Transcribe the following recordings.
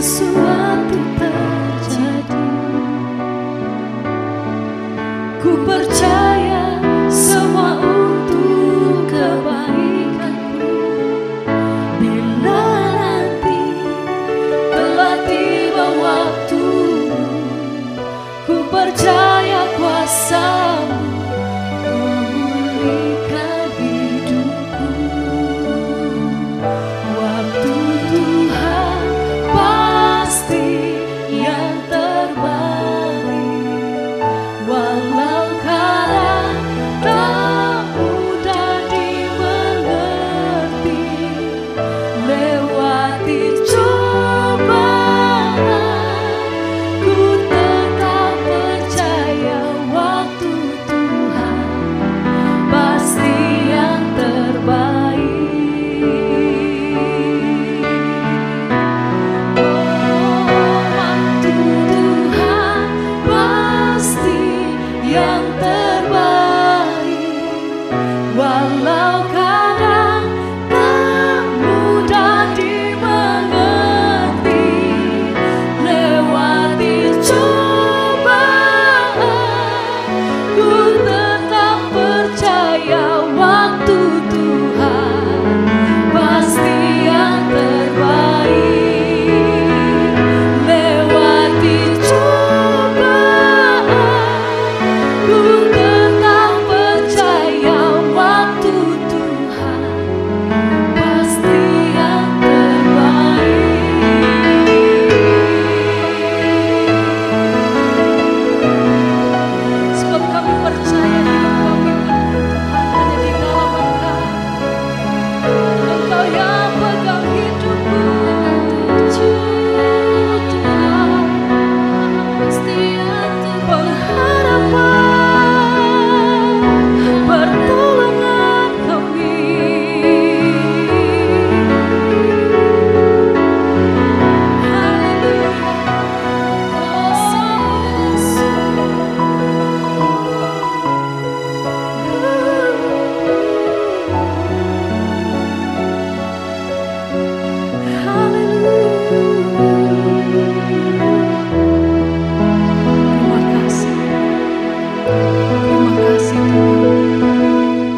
sesuatu terjadi. Ku percaya semua untuk kebaikanku. Bila nanti telah tiba waktumu, ku percaya kuasa-Mu memulihkan hidupku. Waktu Tuhan pasti yang terbaik, walau kadang tak mudah dimengerti. Lewati cobaan, ku tetap percaya waktu Tuhan pasti yang terbaik. Waktu Tuhan pasti yang terbaik, walau kadang tak mudah dimengerti. Lewati cobaan, ku tetap percaya waktu Tuhan pasti yang terbaik. Lewati cobaan, ku tetap percaya waktu Tuhan pasti yang terbaik. Sebab kami percaya hidup kami Tuhan hanya di dalam Engkau. Engkau yang pegang hidupku. Tuhan pasti yang pengharapan, pertolongan kami. Haleluya. Terima kasih Tuhan.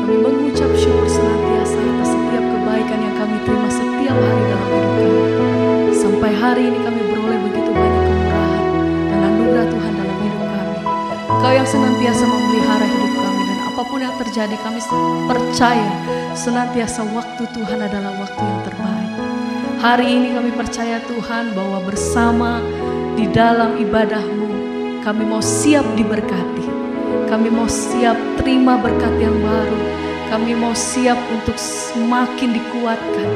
Kami mengucap syukur senantiasa atas setiap kebaikan yang kami terima setiap hari dalam hidup kami. Sampai hari ini kami beroleh begitu banyak kemurahan dan anugerah Tuhan dalam hidup kami. Engkau yang senantiasa memelihara hidup kami, dan apapun yang terjadi kami percaya senantiasa waktu Tuhan adalah waktu yang terbaik. Hari ini kami percaya Tuhan bahwa bersama di dalam ibadah-Mu kami mau siap diberkati. Kami mau siap terima berkat yang baru. Kami mau siap untuk semakin dikuatkan.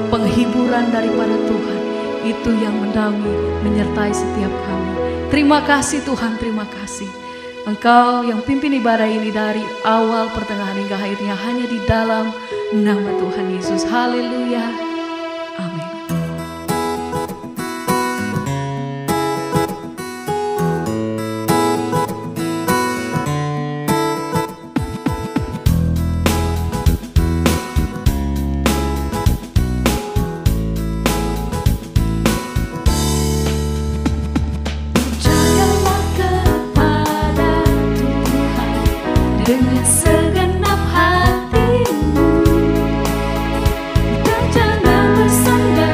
Penghiburan daripada Tuhan itu yang menaungi, menyertai setiap kami. Terima kasih Tuhan, terima kasih. Engkau yang pimpin ibadah ini dari awal, pertengahan hingga akhirnya hanya di dalam nama Tuhan Yesus. Haleluya. Amin. Percayalah kepada Tuhan dengan segenap hatimu. Kita jangan bersandar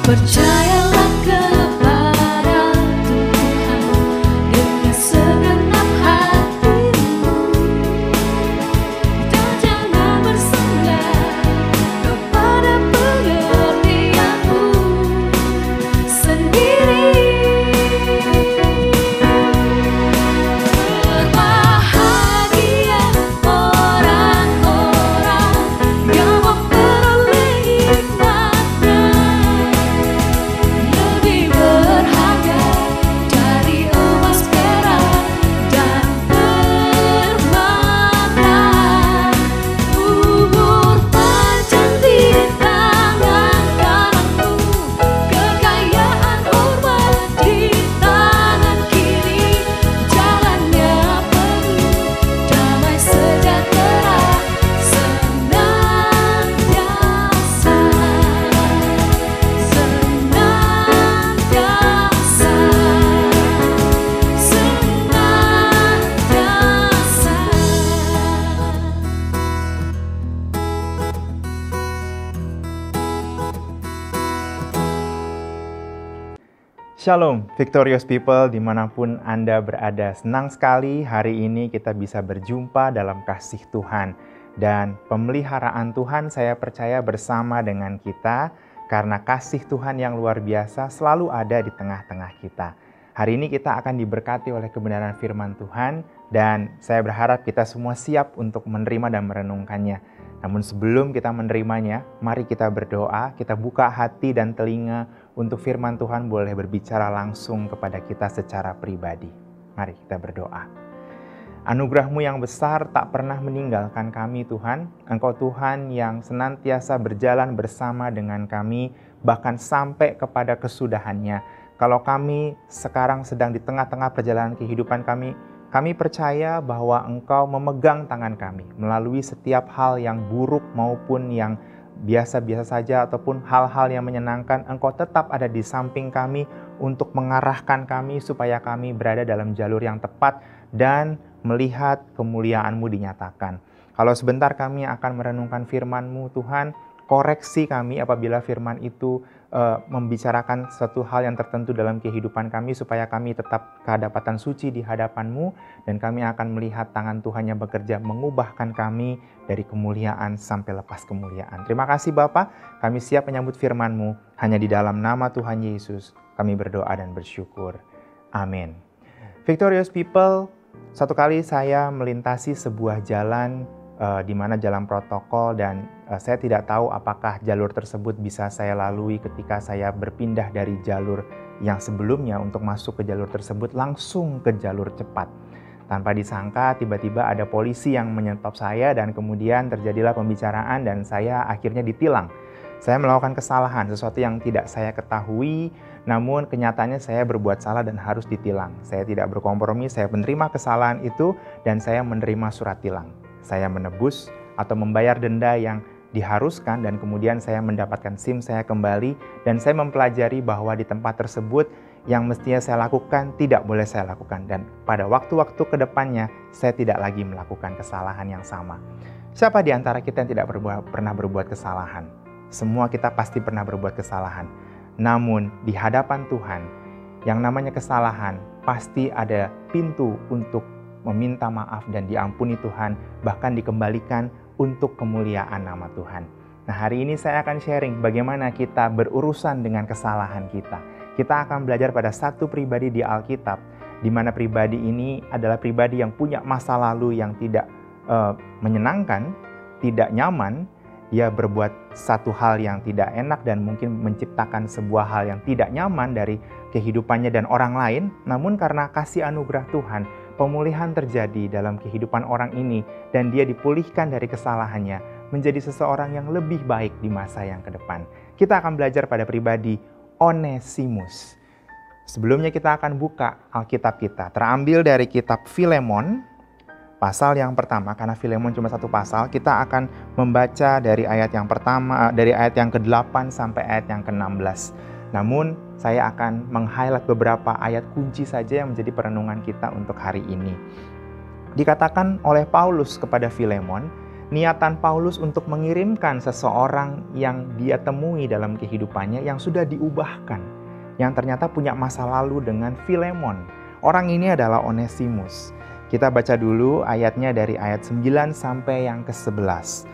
Percayalah kepada Tuhan dengan segenap hatimu, dan jangan bersandar kepada pengertianmu sendiri. Berbahagia orang-orang yang memperoleh hikmatnya, lebih berharga dari emas perak dan permata. Umur panjang di tangan kananmu, kekayaan hormat di tangan kiri, jalannya penuh damai sejahtera senantiasa, senantiasa, senantiasa. Shalom, Victorious People dimanapun Anda berada. Senang sekali hari ini kita bisa berjumpa dalam kasih Tuhan. Dan pemeliharaan Tuhan saya percaya bersama dengan kita, karena kasih Tuhan yang luar biasa selalu ada di tengah-tengah kita. Hari ini kita akan diberkati oleh kebenaran firman Tuhan, dan saya berharap kita semua siap untuk menerima dan merenungkannya. Namun sebelum kita menerimanya, mari kita berdoa, kita buka hati dan telinga untuk firman Tuhan boleh berbicara langsung kepada kita secara pribadi. Mari kita berdoa. Anugerah-Mu yang besar tak pernah meninggalkan kami Tuhan. Engkau Tuhan yang senantiasa berjalan bersama dengan kami, bahkan sampai kepada kesudahannya. Kalau kami sekarang sedang di tengah-tengah perjalanan kehidupan kami percaya bahwa Engkau memegang tangan kami melalui setiap hal yang buruk maupun yang biasa-biasa saja ataupun hal-hal yang menyenangkan. Engkau tetap ada di samping kami untuk mengarahkan kami supaya kami berada dalam jalur yang tepat dan melihat kemuliaan-Mu dinyatakan. Kalau sebentar kami akan merenungkan firman-Mu Tuhan, koreksi kami apabila firman itu membicarakan satu hal yang tertentu dalam kehidupan kami, supaya kami tetap kehadapatan suci di hadapan-Mu, dan kami akan melihat tangan Tuhan yang bekerja mengubahkan kami dari kemuliaan sampai lepas kemuliaan. Terima kasih Bapa, kami siap menyambut firman-Mu. Hanya di dalam nama Tuhan Yesus kami berdoa dan bersyukur. Amin. Victorious People, satu kali saya melintasi sebuah jalan di mana jalan protokol, dan saya tidak tahu apakah jalur tersebut bisa saya lalui ketika saya berpindah dari jalur yang sebelumnya untuk masuk ke jalur tersebut langsung ke jalur cepat. Tanpa disangka tiba-tiba ada polisi yang menyetop saya, dan kemudian terjadilah pembicaraan dan saya akhirnya ditilang. Saya melakukan kesalahan, sesuatu yang tidak saya ketahui, namun kenyataannya saya berbuat salah dan harus ditilang. Saya tidak berkompromi, saya menerima kesalahan itu dan saya menerima surat tilang. Saya menebus atau membayar denda yang diharuskan, dan kemudian saya mendapatkan SIM saya kembali, dan saya mempelajari bahwa di tempat tersebut yang mestinya saya lakukan tidak boleh saya lakukan, dan pada waktu-waktu kedepannya saya tidak lagi melakukan kesalahan yang sama. Siapa di antara kita yang tidak pernah berbuat kesalahan? Semua kita pasti pernah berbuat kesalahan. Namun di hadapan Tuhan, yang namanya kesalahan pasti ada pintu untuk meminta maaf dan diampuni Tuhan, bahkan dikembalikan untuk kemuliaan nama Tuhan. Nah, hari ini saya akan sharing bagaimana kita berurusan dengan kesalahan kita. Kita akan belajar pada satu pribadi di Alkitab, di mana pribadi ini adalah pribadi yang punya masa lalu yang tidak menyenangkan, tidak nyaman. Dia berbuat satu hal yang tidak enak dan mungkin menciptakan sebuah hal yang tidak nyaman dari kehidupannya dan orang lain. Namun karena kasih anugerah Tuhan, pemulihan terjadi dalam kehidupan orang ini, dan dia dipulihkan dari kesalahannya menjadi seseorang yang lebih baik di masa yang ke depan. Kita akan belajar pada pribadi Onesimus. Sebelumnya kita akan buka Alkitab kita, terambil dari kitab Filemon, pasal yang pertama. Karena Filemon cuma satu pasal, kita akan membaca dari ayat yang pertama, dari ayat yang ke-8 sampai ayat yang ke-16. Namun, saya akan meng-highlight beberapa ayat kunci saja yang menjadi perenungan kita untuk hari ini. Dikatakan oleh Paulus kepada Filemon, niatan Paulus untuk mengirimkan seseorang yang dia temui dalam kehidupannya yang sudah diubahkan, yang ternyata punya masa lalu dengan Filemon. Orang ini adalah Onesimus. Kita baca dulu ayatnya dari ayat 9 sampai yang ke-11.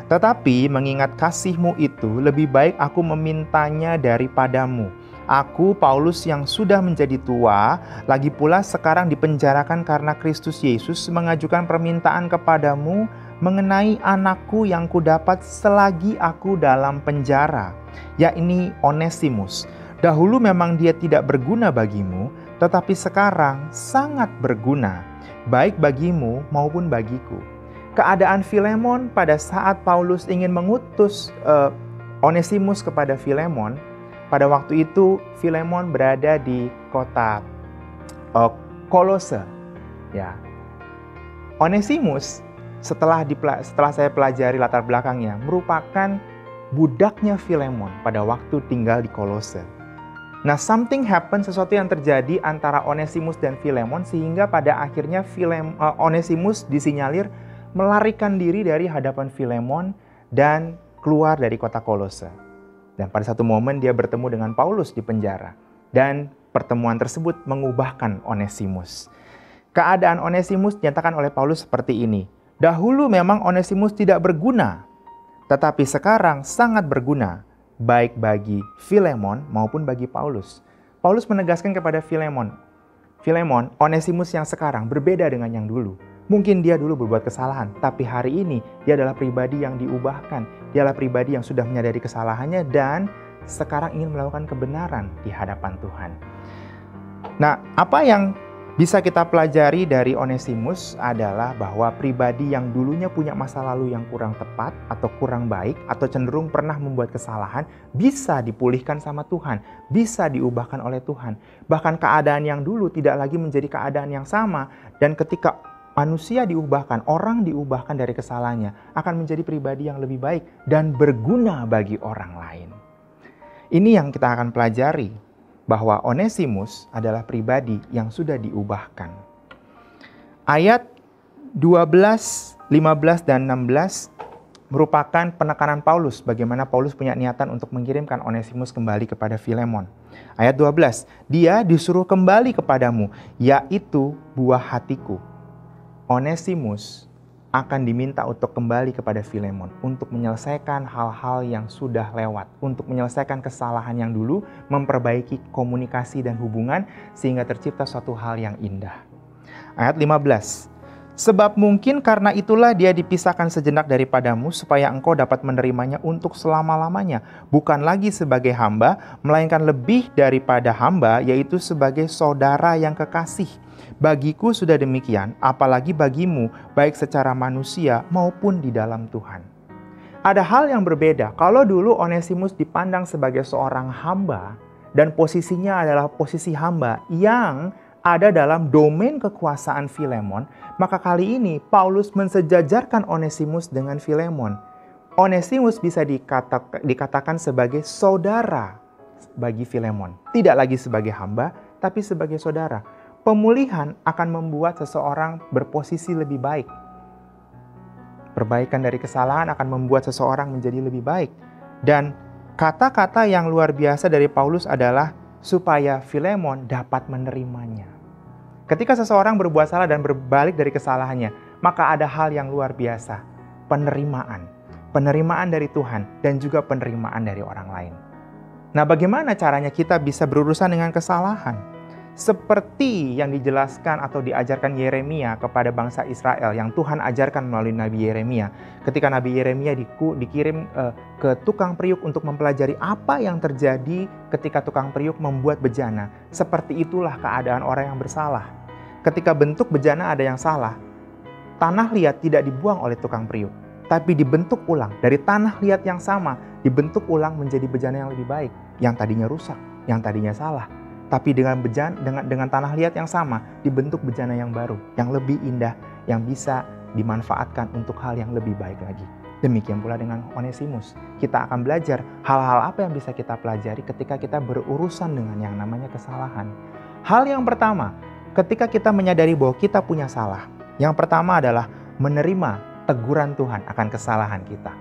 Tetapi mengingat kasih-Mu itu, lebih baik aku memintanya daripadamu. Aku, Paulus yang sudah menjadi tua, lagi pula sekarang dipenjarakan karena Kristus Yesus, mengajukan permintaan kepadamu mengenai anakku yang kudapat selagi aku dalam penjara, yakni Onesimus. Dahulu memang dia tidak berguna bagimu, tetapi sekarang sangat berguna, baik bagimu maupun bagiku. Keadaan Filemon pada saat Paulus ingin mengutus Onesimus kepada Filemon, pada waktu itu Filemon berada di kota Kolose. Ya. Onesimus setelah saya pelajari latar belakangnya merupakan budaknya Filemon pada waktu tinggal di Kolose. Nah, something happen, sesuatu yang terjadi antara Onesimus dan Filemon sehingga pada akhirnya Onesimus disinyalir melarikan diri dari hadapan Filemon dan keluar dari kota Kolose. Dan pada satu momen dia bertemu dengan Paulus di penjara. Dan pertemuan tersebut mengubahkan Onesimus. Keadaan Onesimus dinyatakan oleh Paulus seperti ini. Dahulu memang Onesimus tidak berguna, tetapi sekarang sangat berguna, baik bagi Filemon maupun bagi Paulus. Paulus menegaskan kepada Filemon, Onesimus yang sekarang berbeda dengan yang dulu. Mungkin dia dulu berbuat kesalahan, tapi hari ini dia adalah pribadi yang diubahkan. Dia adalah pribadi yang sudah menyadari kesalahannya dan sekarang ingin melakukan kebenaran di hadapan Tuhan. Nah, apa yang bisa kita pelajari dari Onesimus adalah bahwa pribadi yang dulunya punya masa lalu yang kurang tepat atau kurang baik atau cenderung pernah membuat kesalahan bisa dipulihkan sama Tuhan, bisa diubahkan oleh Tuhan. Bahkan keadaan yang dulu tidak lagi menjadi keadaan yang sama, dan ketika manusia diubahkan, orang diubahkan dari kesalahannya, akan menjadi pribadi yang lebih baik dan berguna bagi orang lain. Ini yang kita akan pelajari, bahwa Onesimus adalah pribadi yang sudah diubahkan. Ayat 12, 15, dan 16 merupakan penekanan Paulus, bagaimana Paulus punya niatan untuk mengirimkan Onesimus kembali kepada Filemon. Ayat 12, dia disuruh kembali kepadamu, yaitu buah hatiku. Onesimus akan diminta untuk kembali kepada Filemon untuk menyelesaikan hal-hal yang sudah lewat, untuk menyelesaikan kesalahan yang dulu, memperbaiki komunikasi dan hubungan sehingga tercipta suatu hal yang indah. Ayat 15. Sebab mungkin karena itulah dia dipisahkan sejenak daripadamu supaya engkau dapat menerimanya untuk selama-lamanya, bukan lagi sebagai hamba, melainkan lebih daripada hamba, yaitu sebagai saudara yang kekasih. Bagiku sudah demikian, apalagi bagimu, baik secara manusia maupun di dalam Tuhan. Ada hal yang berbeda. Kalau dulu Onesimus dipandang sebagai seorang hamba, dan posisinya adalah posisi hamba yang ada dalam domain kekuasaan Filemon, maka kali ini Paulus mensejajarkan Onesimus dengan Filemon. Onesimus bisa dikatakan sebagai saudara bagi Filemon. Tidak lagi sebagai hamba, tapi sebagai saudara. Pemulihan akan membuat seseorang berposisi lebih baik. Perbaikan dari kesalahan akan membuat seseorang menjadi lebih baik. Dan kata-kata yang luar biasa dari Paulus adalah supaya Filemon dapat menerimanya. Ketika seseorang berbuat salah dan berbalik dari kesalahannya, maka ada hal yang luar biasa. Penerimaan. Penerimaan dari Tuhan dan juga penerimaan dari orang lain. Nah, bagaimana caranya kita bisa berurusan dengan kesalahan? Seperti yang dijelaskan atau diajarkan Yeremia kepada bangsa Israel, yang Tuhan ajarkan melalui Nabi Yeremia. Ketika Nabi Yeremia dikirim ke tukang periuk untuk mempelajari apa yang terjadi ketika tukang periuk membuat bejana. Seperti itulah keadaan orang yang bersalah. Ketika bentuk bejana ada yang salah, tanah liat tidak dibuang oleh tukang periuk, tapi dibentuk ulang. Dari tanah liat yang sama, dibentuk ulang menjadi bejana yang lebih baik. Yang tadinya rusak, yang tadinya salah. Tapi dengan tanah liat yang sama, dibentuk bejana yang baru, yang lebih indah, yang bisa dimanfaatkan untuk hal yang lebih baik lagi. Demikian pula dengan Onesimus. Kita akan belajar hal-hal apa yang bisa kita pelajari ketika kita berurusan dengan yang namanya kesalahan. Hal yang pertama, ketika kita menyadari bahwa kita punya salah, yang pertama adalah menerima teguran Tuhan akan kesalahan kita.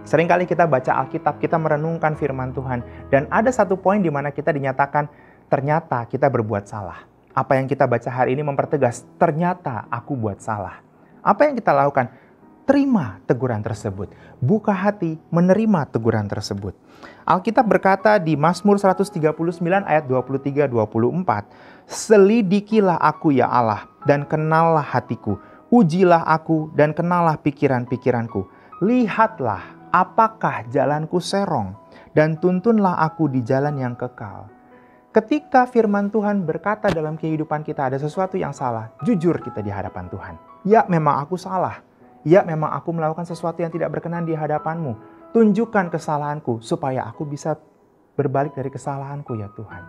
Seringkali kita baca Alkitab, kita merenungkan firman Tuhan, dan ada satu poin di mana kita dinyatakan ternyata kita berbuat salah. Apa yang kita baca hari ini mempertegas, ternyata aku buat salah. Apa yang kita lakukan? Terima teguran tersebut. Buka hati menerima teguran tersebut. Alkitab berkata di Mazmur 139 ayat 23-24, "Selidikilah aku ya Allah, dan kenallah hatiku. Ujilah aku dan kenallah pikiran-pikiranku. Lihatlah apakah jalanku serong, dan tuntunlah aku di jalan yang kekal." Ketika firman Tuhan berkata dalam kehidupan kita ada sesuatu yang salah, jujur kita di hadapan Tuhan. Ya, memang aku salah. Ya, memang aku melakukan sesuatu yang tidak berkenan di hadapan-Mu. Tunjukkan kesalahanku supaya aku bisa berbalik dari kesalahanku ya Tuhan.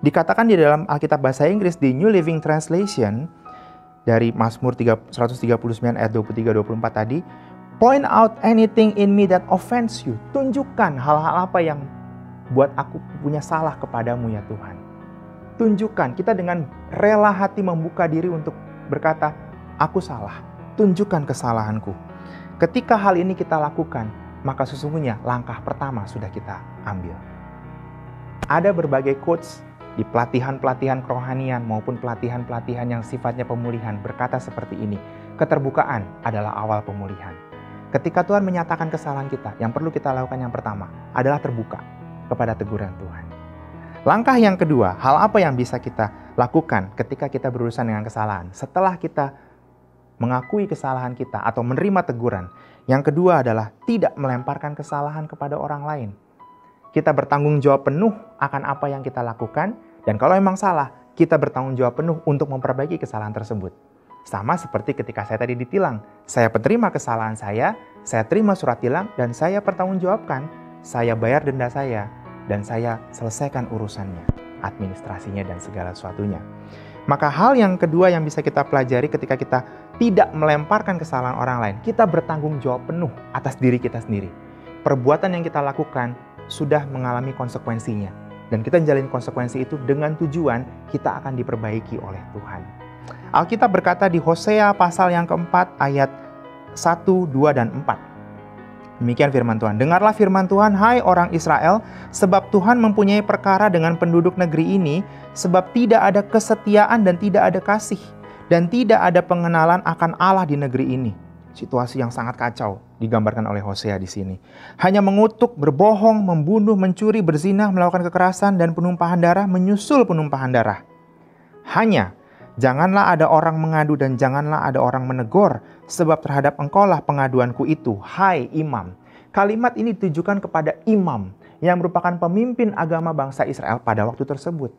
Dikatakan di dalam Alkitab bahasa Inggris di New Living Translation dari Mazmur 139 ayat 23-24 tadi, "Point out anything in me that offends you." Tunjukkan hal-hal apa yang buat aku punya salah kepadamu ya Tuhan. Tunjukkan, kita dengan rela hati membuka diri untuk berkata, aku salah. Tunjukkan kesalahanku. Ketika hal ini kita lakukan, maka sesungguhnya langkah pertama sudah kita ambil. Ada berbagai quotes di pelatihan-pelatihan kerohanian maupun pelatihan-pelatihan yang sifatnya pemulihan berkata seperti ini. Keterbukaan adalah awal pemulihan. Ketika Tuhan menyatakan kesalahan kita, yang perlu kita lakukan yang pertama adalah terbuka kepada teguran Tuhan. Langkah yang kedua, hal apa yang bisa kita lakukan ketika kita berurusan dengan kesalahan? Setelah kita mengakui kesalahan kita atau menerima teguran, yang kedua adalah tidak melemparkan kesalahan kepada orang lain. Kita bertanggung jawab penuh akan apa yang kita lakukan, dan kalau memang salah, kita bertanggung jawab penuh untuk memperbaiki kesalahan tersebut. Sama seperti ketika saya tadi ditilang, saya penerima kesalahan saya terima surat tilang, dan saya pertanggungjawabkan, saya bayar denda saya, dan saya selesaikan urusannya, administrasinya, dan segala sesuatunya. Maka hal yang kedua yang bisa kita pelajari ketika kita tidak melemparkan kesalahan orang lain, kita bertanggung jawab penuh atas diri kita sendiri. Perbuatan yang kita lakukan sudah mengalami konsekuensinya, dan kita menjalani konsekuensi itu dengan tujuan kita akan diperbaiki oleh Tuhan. Alkitab berkata di Hosea pasal yang keempat ayat 1, 2, dan 4. Demikian firman Tuhan. "Dengarlah firman Tuhan, hai orang Israel, sebab Tuhan mempunyai perkara dengan penduduk negeri ini, sebab tidak ada kesetiaan dan tidak ada kasih, dan tidak ada pengenalan akan Allah di negeri ini." Situasi yang sangat kacau digambarkan oleh Hosea di sini. Hanya mengutuk, berbohong, membunuh, mencuri, berzina, melakukan kekerasan, dan penumpahan darah, menyusul penumpahan darah. Hanya janganlah ada orang mengadu dan janganlah ada orang menegur, sebab terhadap engkaulah pengaduanku itu, hai imam. Kalimat ini ditujukan kepada imam yang merupakan pemimpin agama bangsa Israel pada waktu tersebut.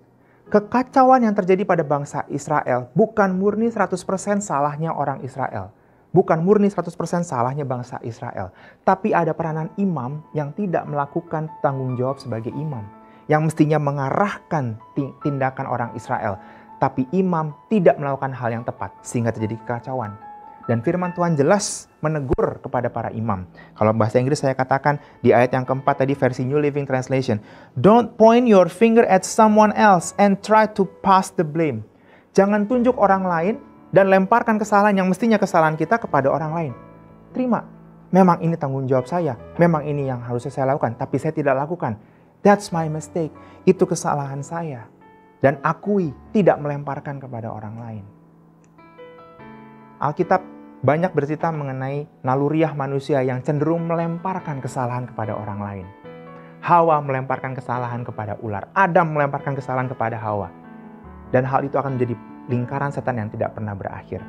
Kekacauan yang terjadi pada bangsa Israel bukan murni 100% salahnya orang Israel. Bukan murni 100% salahnya bangsa Israel. Tapi ada peranan imam yang tidak melakukan tanggung jawab sebagai imam. Yang mestinya mengarahkan tindakan orang Israel. Tapi imam tidak melakukan hal yang tepat sehingga terjadi kekacauan. Dan firman Tuhan jelas menegur kepada para imam. Kalau bahasa Inggris saya katakan di ayat yang keempat tadi versi New Living Translation. "Don't point your finger at someone else and try to pass the blame." Jangan tunjuk orang lain dan lemparkan kesalahan yang mestinya kesalahan kita kepada orang lain. Terima. Memang ini tanggung jawab saya. Memang ini yang harusnya saya lakukan. Tapi saya tidak lakukan. That's my mistake. Itu kesalahan saya. Dan akui, tidak melemparkan kepada orang lain. Alkitab banyak bercerita mengenai naluriah manusia yang cenderung melemparkan kesalahan kepada orang lain. Hawa melemparkan kesalahan kepada ular. Adam melemparkan kesalahan kepada Hawa. Dan hal itu akan menjadi lingkaran setan yang tidak pernah berakhir.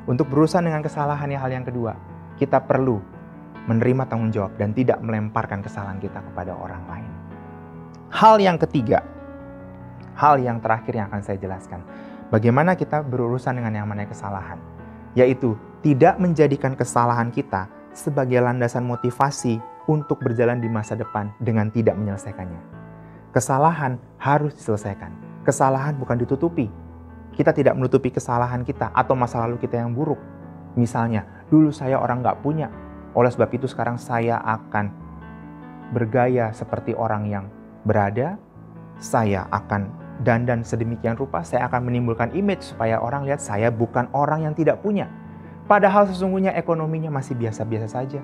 Untuk berurusan dengan kesalahan hal yang kedua, kita perlu menerima tanggung jawab dan tidak melemparkan kesalahan kita kepada orang lain. Hal yang ketiga, hal yang terakhir yang akan saya jelaskan. Bagaimana kita berurusan dengan yang namanya kesalahan. Yaitu tidak menjadikan kesalahan kita sebagai landasan motivasi untuk berjalan di masa depan dengan tidak menyelesaikannya. Kesalahan harus diselesaikan. Kesalahan bukan ditutupi. Kita tidak menutupi kesalahan kita atau masa lalu kita yang buruk. Misalnya, dulu saya orang gak punya. Oleh sebab itu sekarang saya akan bergaya seperti orang yang berada. Saya akan dandan sedemikian rupa, saya akan menimbulkan image supaya orang lihat saya bukan orang yang tidak punya. Padahal sesungguhnya ekonominya masih biasa-biasa saja.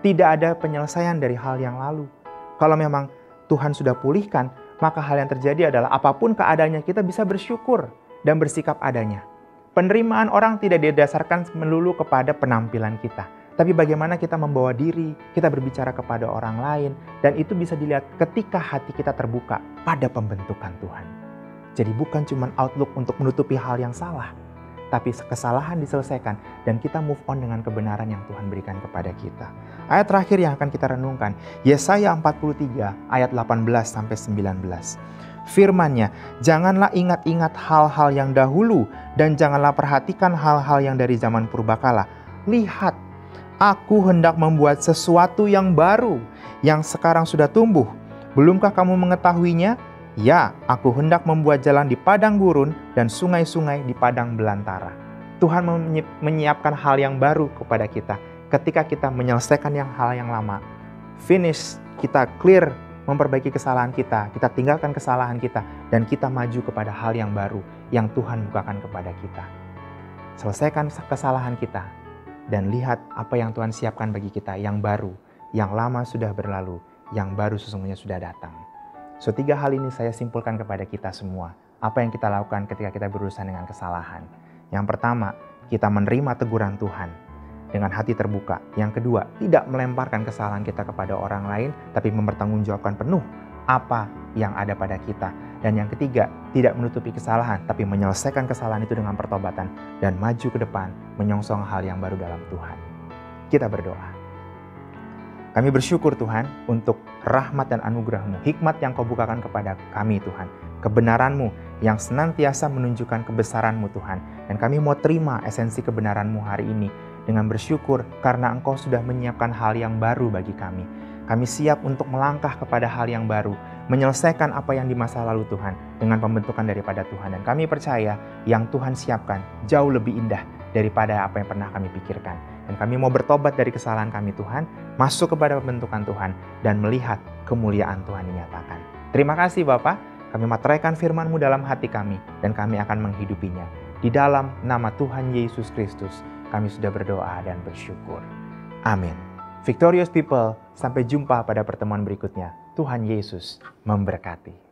Tidak ada penyelesaian dari hal yang lalu. Kalau memang Tuhan sudah pulihkan, maka hal yang terjadi adalah apapun keadaannya kita bisa bersyukur dan bersikap adanya. Penerimaan orang tidak didasarkan melulu kepada penampilan kita, tapi bagaimana kita membawa diri, kita berbicara kepada orang lain, dan itu bisa dilihat ketika hati kita terbuka pada pembentukan Tuhan. Jadi bukan cuma outlook untuk menutupi hal yang salah, tapi kesalahan diselesaikan dan kita move on dengan kebenaran yang Tuhan berikan kepada kita. Ayat terakhir yang akan kita renungkan, Yesaya 43 ayat 18-19. Firman-Nya, janganlah ingat-ingat hal-hal yang dahulu dan janganlah perhatikan hal-hal yang dari zaman purbakala. Lihat, aku hendak membuat sesuatu yang baru, yang sekarang sudah tumbuh. Belumkah kamu mengetahuinya? Ya, aku hendak membuat jalan di padang gurun dan sungai-sungai di padang belantara. Tuhan menyiapkan hal yang baru kepada kita ketika kita menyelesaikan hal yang lama. Finish, kita clear, memperbaiki kesalahan kita tinggalkan kesalahan kita, dan kita maju kepada hal yang baru yang Tuhan bukakan kepada kita. Selesaikan kesalahan kita dan lihat apa yang Tuhan siapkan bagi kita yang baru, yang lama sudah berlalu, yang baru sesungguhnya sudah datang. So, 3 hal ini saya simpulkan kepada kita semua. Apa yang kita lakukan ketika kita berurusan dengan kesalahan. Yang pertama, kita menerima teguran Tuhan dengan hati terbuka. Yang kedua, tidak melemparkan kesalahan kita kepada orang lain, tapi mempertanggungjawabkan penuh apa yang ada pada kita. Dan yang ketiga, tidak menutupi kesalahan, tapi menyelesaikan kesalahan itu dengan pertobatan dan maju ke depan, menyongsong hal yang baru dalam Tuhan. Kita berdoa. Kami bersyukur Tuhan untuk rahmat dan anugerah-Mu, hikmat yang Kau bukakan kepada kami Tuhan, kebenaran-Mu yang senantiasa menunjukkan kebesaran-Mu Tuhan. Dan kami mau terima esensi kebenaran-Mu hari ini dengan bersyukur karena Engkau sudah menyiapkan hal yang baru bagi kami. Kami siap untuk melangkah kepada hal yang baru, menyelesaikan apa yang di masa lalu Tuhan dengan pembentukan daripada Tuhan. Dan kami percaya yang Tuhan siapkan jauh lebih indah daripada apa yang pernah kami pikirkan. Dan kami mau bertobat dari kesalahan kami Tuhan, masuk kepada pembentukan Tuhan, dan melihat kemuliaan Tuhan dinyatakan. Terima kasih Bapa, kami materaikan firman-Mu dalam hati kami, dan kami akan menghidupinya. Di dalam nama Tuhan Yesus Kristus, kami sudah berdoa dan bersyukur. Amin. Victorious people, sampai jumpa pada pertemuan berikutnya. Tuhan Yesus memberkati.